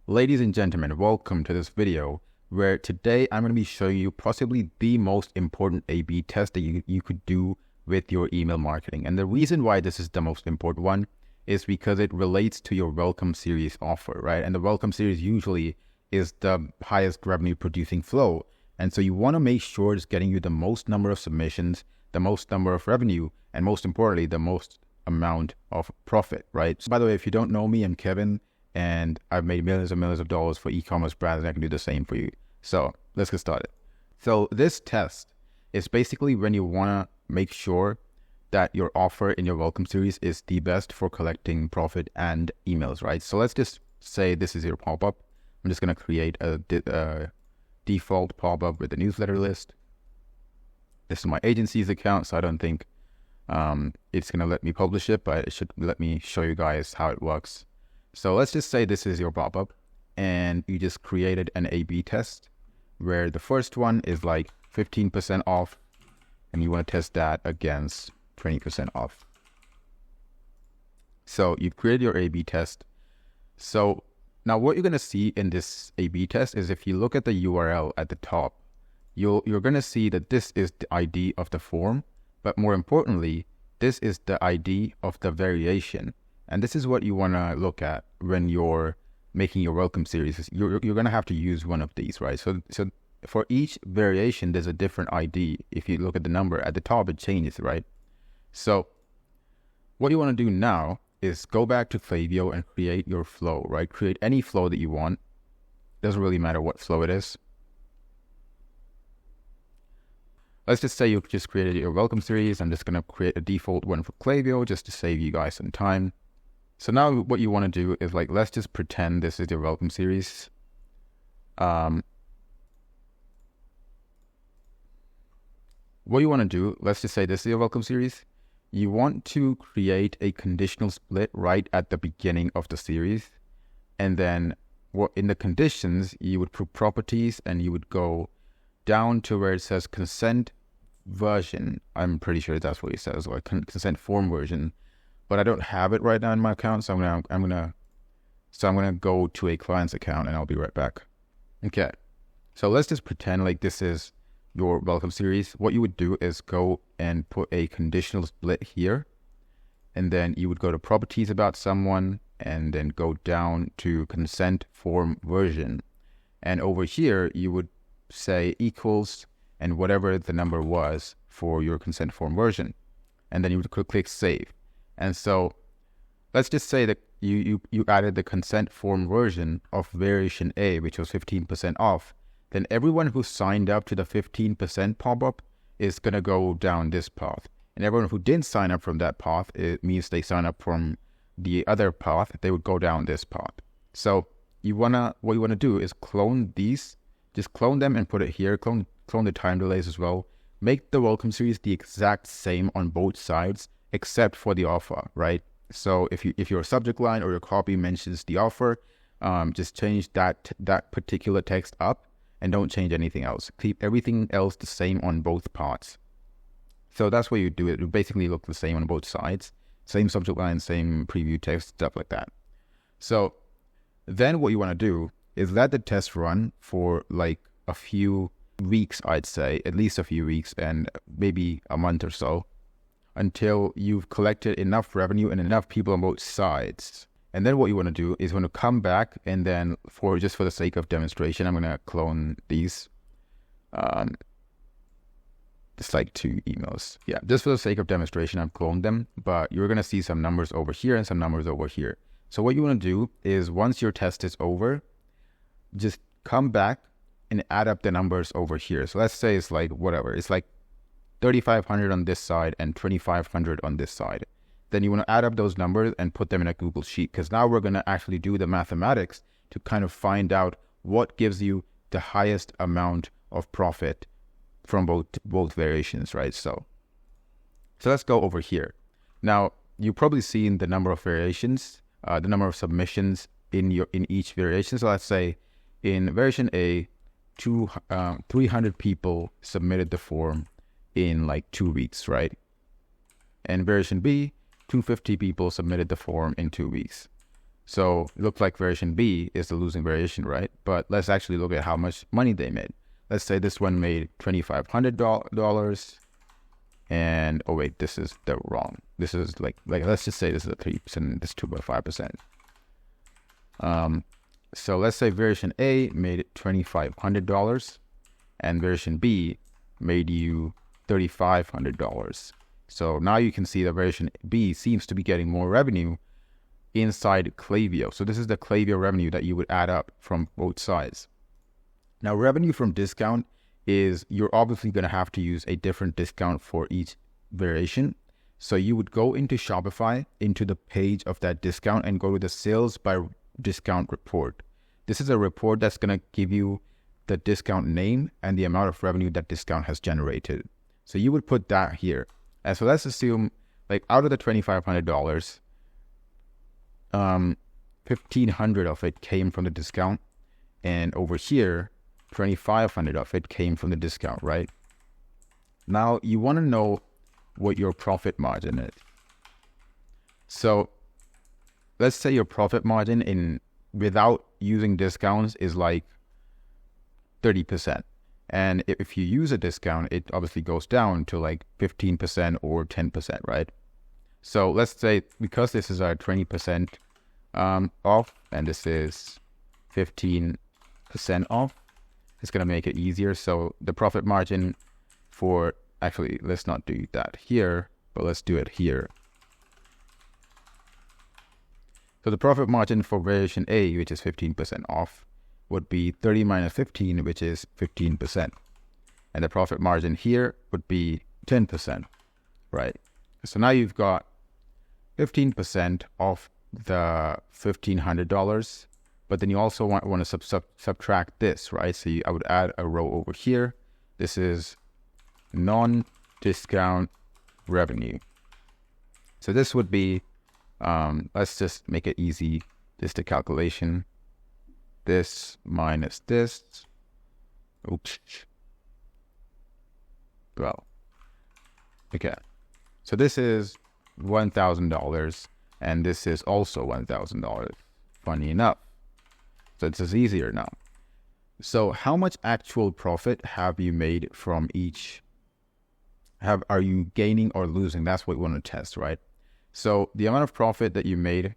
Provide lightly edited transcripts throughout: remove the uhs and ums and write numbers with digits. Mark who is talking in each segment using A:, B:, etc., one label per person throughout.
A: Ladies and gentlemen, welcome to this video where today I'm going to be showing you possibly the most important A/B test that you could do with your email marketing. And the reason why this is the most important one is because it relates to your welcome series offer, right? And the welcome series usually is the highest revenue producing flow. And so you want to make sure it's getting you the most number of submissions, the most number of revenue, and most importantly, the most amount of profit, right? So by the way, if you don't know me, I'm Kevin, and I've made millions and millions of dollars for e-commerce brands, and I can do the same for you. So let's get started. So this test is basically when you want to make sure that your offer in your welcome series is the best for collecting profit and emails, right? So let's just say this is your pop-up. I'm just going to create a default pop-up with a newsletter list. This is my agency's account, so I don't think it's going to let me publish it, but it should let me show you guys how it works. So let's just say this is your pop-up and you just created an A/B test where the first one is like 15% off and you want to test that against 20% off. So you've created your A/B test. So now what you're going to see in this A/B test is if you look at the URL at the top, you're going to see that this is the ID of the form, but more importantly, this is the ID of the variation. And this is what you want to look at when you're making your welcome series. You're going to have to use one of these, right? So for each variation, there's a different ID. If you look at the number at the top, it changes, right? So what you want to do now is go back to Klaviyo and create your flow, right? Create any flow that you want. Doesn't really matter what flow it is. Let's just say you just created your welcome series. I'm just going to create a default one for Klaviyo just to save you guys some time. So now what you want to do is let's just pretend this is your welcome series. What you want to do, let's just say this is your welcome series. You want to create a conditional split right at the beginning of the series. And then in the conditions, you would put properties and you would go down to where it says consent version. I'm pretty sure that's what it says, or consent form version. But I don't have it right now in my account, so I'm gonna go to a client's account and I'll be right back. Okay, so let's just pretend like this is your welcome series. What you would do is go and put a conditional split here, and then you would go to properties about someone, and then go down to consent form version, and over here you would say equals and whatever the number was for your consent form version, and then you would click save. And so let's just say that you added the consent form version of variation A, which was 15% off. Then everyone who signed up to the 15% pop-up is going to go down this path. And everyone who didn't sign up from that path, it means they sign up from the other path, they would go down this path. So what you want to do is clone these, just clone them and put it here, clone the time delays as well. Make the welcome series the exact same on both sides, except for the offer, right? So if your subject line or your copy mentions the offer, just change that particular text up and don't change anything else. Keep everything else the same on both parts. So that's what you do. It will basically look the same on both sides. Same subject line, same preview text, stuff like that. So then what you want to do is let the test run for like a few weeks, I'd say, at least a few weeks and maybe a month or so, until you've collected enough revenue and enough people on both sides. And then what you want to do is want to come back, and then for the sake of demonstration, I'm going to clone these. Just like 2 emails. Yeah, just for the sake of demonstration, I've cloned them, but you're going to see some numbers over here and some numbers over here. So what you want to do is once your test is over, just come back and add up the numbers over here. So let's say it's like whatever. It's like 3,500 on this side and 2,500 on this side. Then you want to add up those numbers and put them in a Google Sheet, because now we're going to actually do the mathematics to kind of find out what gives you the highest amount of profit from both variations, right? So let's go over here. Now, you've probably seen the number of variations, the number of submissions in each variation. So let's say in variation A, 300 people submitted the form in like 2 weeks, right? And version B, 250 people submitted the form in 2 weeks. So it looks like variation B is the losing variation, right? But let's actually look at how much money they made. Let's say this one made $2,500. And, oh wait, this is the wrong. This is like let's just say this is a 3% and this is 2.5%. So let's say variation A made $2,500 and variation B made you $3,500. So now you can see that variation B seems to be getting more revenue inside Klaviyo. So this is the Klaviyo revenue that you would add up from both sides. Now, revenue from discount is you're obviously going to have to use a different discount for each variation. So you would go into Shopify, into the page of that discount and go to the sales by discount report. This is a report that's going to give you the discount name and the amount of revenue that discount has generated. So you would put that here. And so let's assume like out of the $2,500, 1,500 of it came from the discount. And over here, 2,500 of it came from the discount, right? Now you want to know what your profit margin is. So let's say your profit margin without using discounts is like 30%. And if you use a discount, it obviously goes down to like 15% or 10%, right? So let's say because this is our 20% off and this is 15% off, it's going to make it easier. So the profit margin for, actually, let's not do that here, but let's do it here. So the profit margin for variation A, which is 15% off, would be 30 minus 15, which is 15%. And the profit margin here would be 10%, right? So now you've got 15% off the $1,500, but then you also want to subtract this, right? So I would add a row over here. This is non-discount revenue. So this would be, let's just make it easy, just a calculation. This minus this. Oops. Well, okay. So this is $1,000, and this is also $1,000. Funny enough. So this is easier now. So how much actual profit have you made from each? Are you gaining or losing? That's what we want to test, right? So the amount of profit that you made,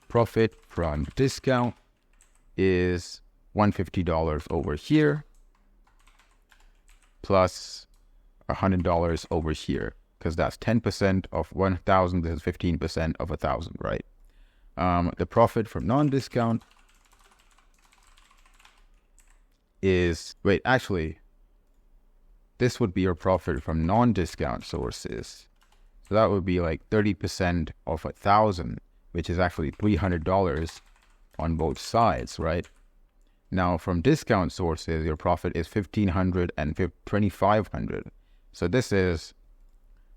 A: profit from discount, is $150 over here plus $100 over here, because that's 10% of 1,000. This is 15% of 1,000, right? The profit from non-discount is, wait, actually, this would be your profit from non-discount sources. So that would be like 30% of 1,000, which is actually $300 on both sides, right? Now from discount sources, your profit is $1,500 and $2,500. So this is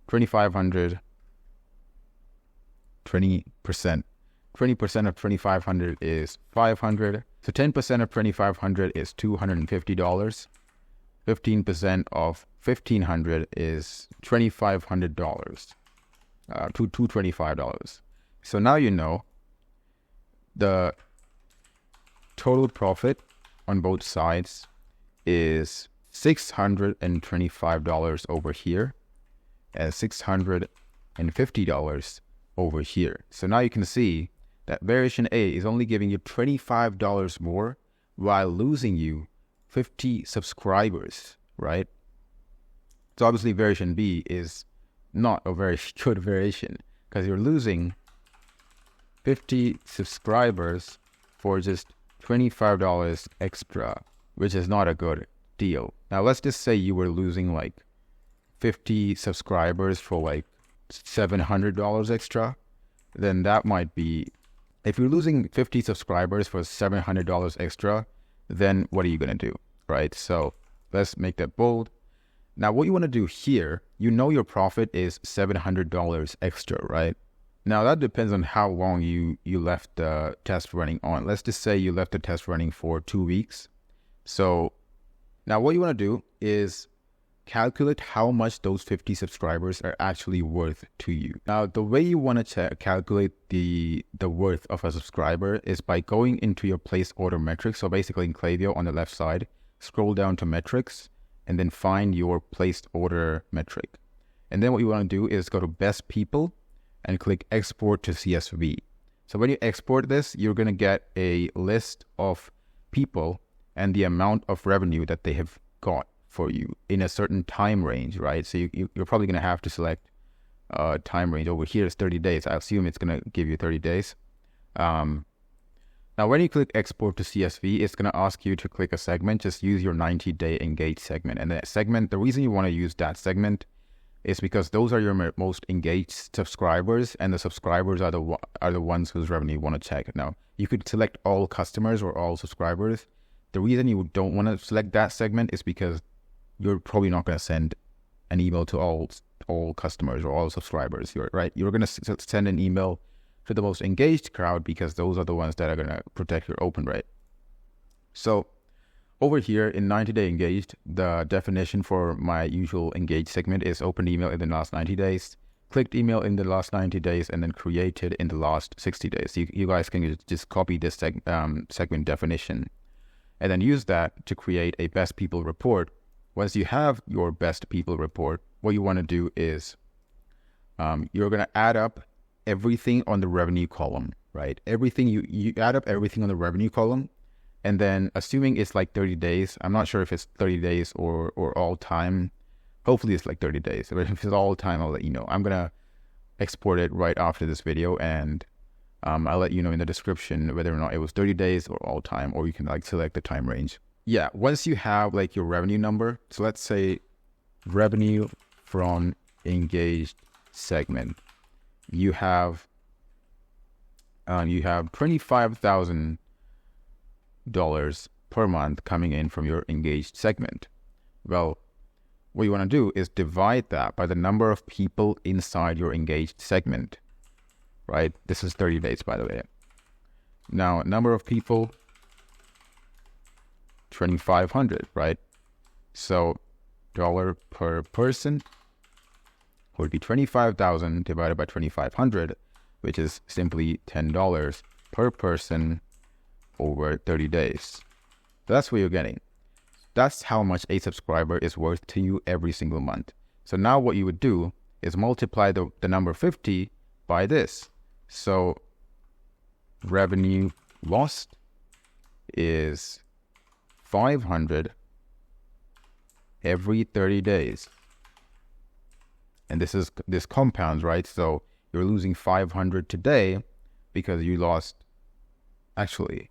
A: 2,500, 20%. 20% of 2,500 is 500. So 10% of 2,500 is $250. 15% of 1,500 is $2,500. $225. So now you know the total profit on both sides is $625 over here and $650 over here. So now you can see that variation A is only giving you $25 more while losing you 50 subscribers, right? So obviously variation B is not a very good variation because you're losing 50 subscribers for just $25 extra, which is not a good deal. Now let's just say you were losing like 50 subscribers for like $700 extra, then that might be, if you're losing 50 subscribers for $700 extra, then what are you going to do, right? So let's make that bold. Now what you want to do here, you know your profit is $700 extra, right? Now that depends on how long you left the test running on. Let's just say you left the test running for 2 weeks. So now what you want to do is calculate how much those 50 subscribers are actually worth to you. Now, the way you want to calculate the worth of a subscriber is by going into your placed order metrics. So basically in Klaviyo on the left side, scroll down to metrics and then find your placed order metric. And then what you want to do is go to best people and click export to CSV. So when you export this, you're going to get a list of people and the amount of revenue that they have got for you in a certain time range, right? So you're probably going to have to select time range. Over here is 30 days. I assume it's going to give you 30 days. Now, when you click export to CSV, it's going to ask you to click a segment. Just use your 90-day engaged segment. And that segment, the reason you want to use that segment is because those are your most engaged subscribers, and the subscribers are the ones whose revenue you want to check. Now, you could select all customers or all subscribers. The reason you don't want to select that segment is because you're probably not going to send an email to all customers or all subscribers. You're going to send an email to the most engaged crowd because those are the ones that are going to protect your open rate. So over here in 90-day engaged, the definition for my usual engaged segment is open email in the last 90 days, clicked email in the last 90 days, and then created in the last 60 days. You guys can just copy this segment definition and then use that to create a best people report. Once you have your best people report, what you want to do is you're going to add up everything on the revenue column, right? Everything you add up everything on the revenue column, and then assuming it's like 30 days, I'm not sure if it's 30 days or all time. Hopefully it's like 30 days. But if it's all time, I'll let you know. I'm going to export it right after this video, and I'll let you know in the description whether or not it was 30 days or all time, or you can like select the time range. Yeah, once you have like your revenue number, so let's say revenue from engaged segment, you have $25,000 per month coming in from your engaged segment. Well, what you want to do is divide that by the number of people inside your engaged segment, right? This is 30 days, by the way. Now, number of people, 2,500, right? So dollar per person would be 25,000 divided by 2,500, which is simply $10 per person over 30 days. That's what you're getting. That's how much a subscriber is worth to you every single month. So now what you would do is multiply the number 50 by this. So revenue lost is 500 every 30 days. And this compounds, right? So you're losing 500 today because you lost, actually,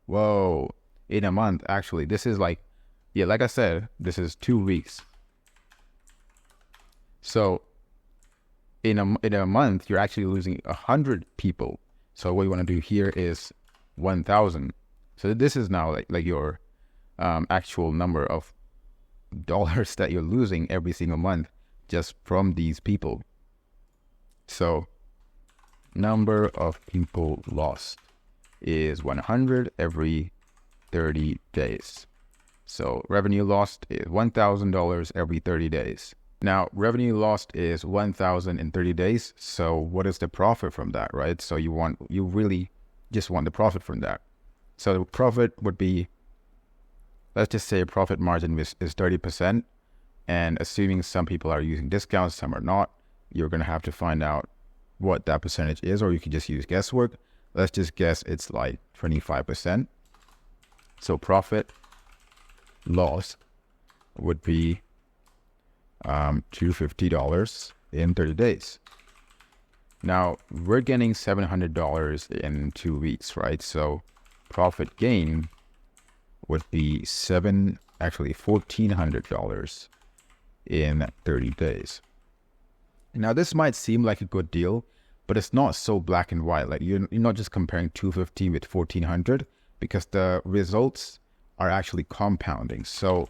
A: in a month, actually, this is like, yeah, like I said, this is 2 weeks. So in a month, you're actually losing 100 people. So what you want to do here is 1,000. So this is now like your actual number of dollars that you're losing every single month just from these people. So number of people lost is 100 every 30 days. So revenue lost is $1,000 every 30 days. Now, revenue lost is 1,000 in 30 days. So what is the profit from that, right? So you really just want the profit from that. So the profit would be, let's just say a profit margin is 30%. And assuming some people are using discounts, some are not, you're going to have to find out what that percentage is, or you can just use guesswork. Let's just guess it's like 25%. So profit loss would be $250 in 30 days. Now, we're getting $700 in 2 weeks, right? So profit gain would be $1,400 in 30 days. Now, this might seem like a good deal, but it's not so black and white. Like you're not just comparing 250 with 1,400, because the results are actually compounding. So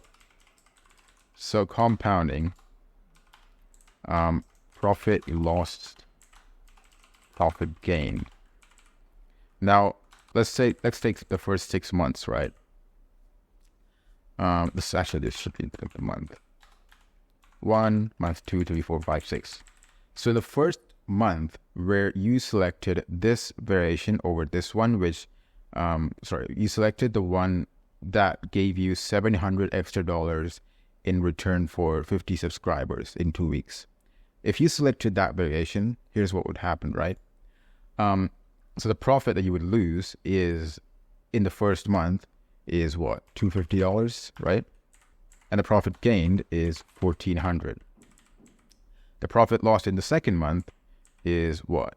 A: compounding, profit lost, profit gain. Now, let's take the first 6 months, right? This should be the month. 1, month 2, 3, 4, 5, 6. So the first month where you selected this variation over this one, which, you selected the one that gave you $700 extra in return for 50 subscribers in 2 weeks. If you selected that variation, here's what would happen, right? So the profit that you would lose is, in the first month, is what? $250, right? And the profit gained is $1,400. The profit lost in the second month is what?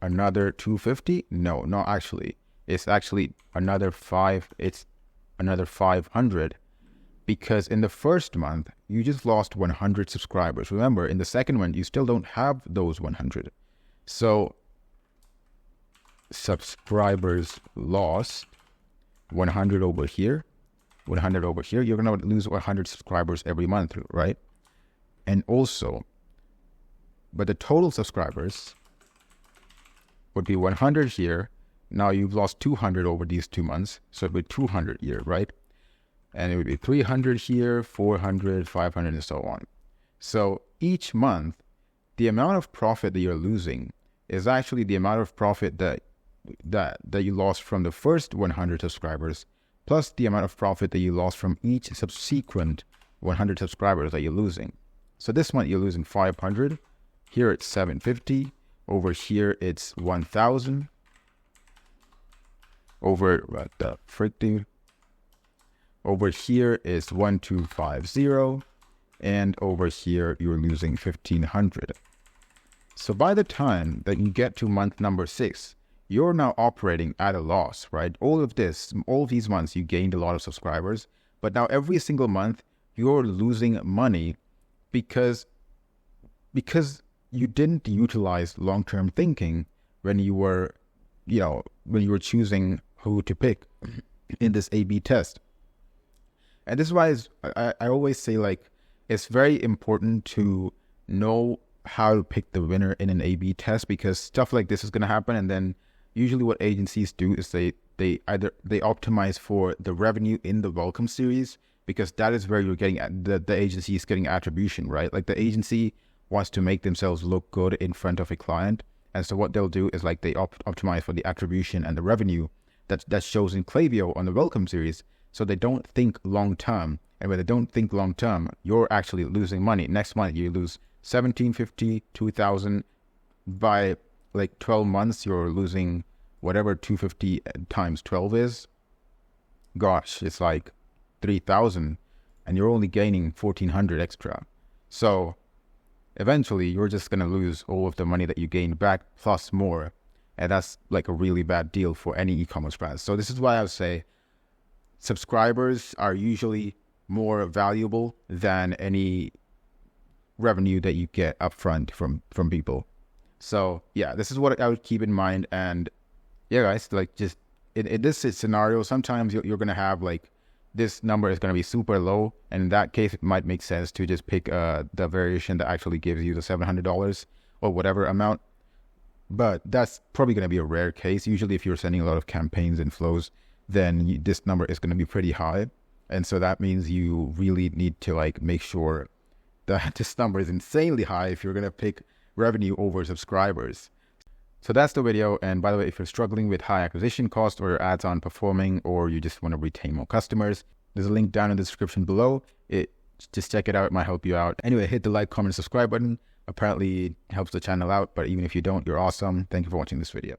A: Another $250? No, not actually. It's actually another $500, because in the first month you just lost 100 subscribers. Remember, in the second one you still don't have those 100. So subscribers lost 100 over here, 100 over here. You're going to lose 100 subscribers every month, right? And also, but the total subscribers would be 100 here. Now you've lost 200 over these 2 months, so it would be 200 here, right? And it would be 300 here, 400, 500, and so on. So each month, the amount of profit that you're losing is actually the amount of profit that you lost from the first 100 subscribers, plus the amount of profit that you lost from each subsequent 100 subscribers that you're losing. So this month you're losing 500. Here it's 750. Over here it's 1,000. Over the frick, dude. Over here is 1,250, and over here you're losing 1,500. So by the time that you get to month number 6, you're now operating at a loss, right? All of these months you gained a lot of subscribers, but now every single month you're losing money because you didn't utilize long-term thinking when you were choosing who to pick in this A/B test. And this is why I always say, like, it's very important to know how to pick the winner in an A/B test, because stuff like this is going to happen. And then usually what agencies do is they optimize for the revenue in the welcome series, because that is where you're getting the agency is getting attribution, right? Like, the agency wants to make themselves look good in front of a client. And so what they'll do is, like, they optimize for the attribution and the revenue that shows in Klaviyo on the welcome series. So they don't think long term. And when they don't think long term, you're actually losing money. Next month you lose $1,750, $2,000. By like 12 months, you're losing whatever 250 times 12 is. Gosh, it's like 3,000, and you're only gaining 1,400 extra. So eventually you're just going to lose all of the money that you gained back plus more. And that's like a really bad deal for any e-commerce brand. So this is why I would say subscribers are usually more valuable than any revenue that you get upfront from people. So yeah, this is what I would keep in mind. And yeah, guys, like, just in this scenario, sometimes you're going to have, like, this number is going to be super low. And in that case, it might make sense to just pick the variation that actually gives you the $700 or whatever amount. But that's probably going to be a rare case. Usually if you're sending a lot of campaigns and flows, then this number is going to be pretty high. And so that means you really need to, like, make sure that this number is insanely high if you're going to pick revenue over subscribers. So that's the video. And by the way, if you're struggling with high acquisition cost, or your ads aren't performing, or you just want to retain more customers, there's a link down in the description below. Just check it out. It might help you out. Anyway, hit the like, comment, subscribe button. Apparently it helps the channel out, but even if you don't, you're awesome. Thank you for watching this video.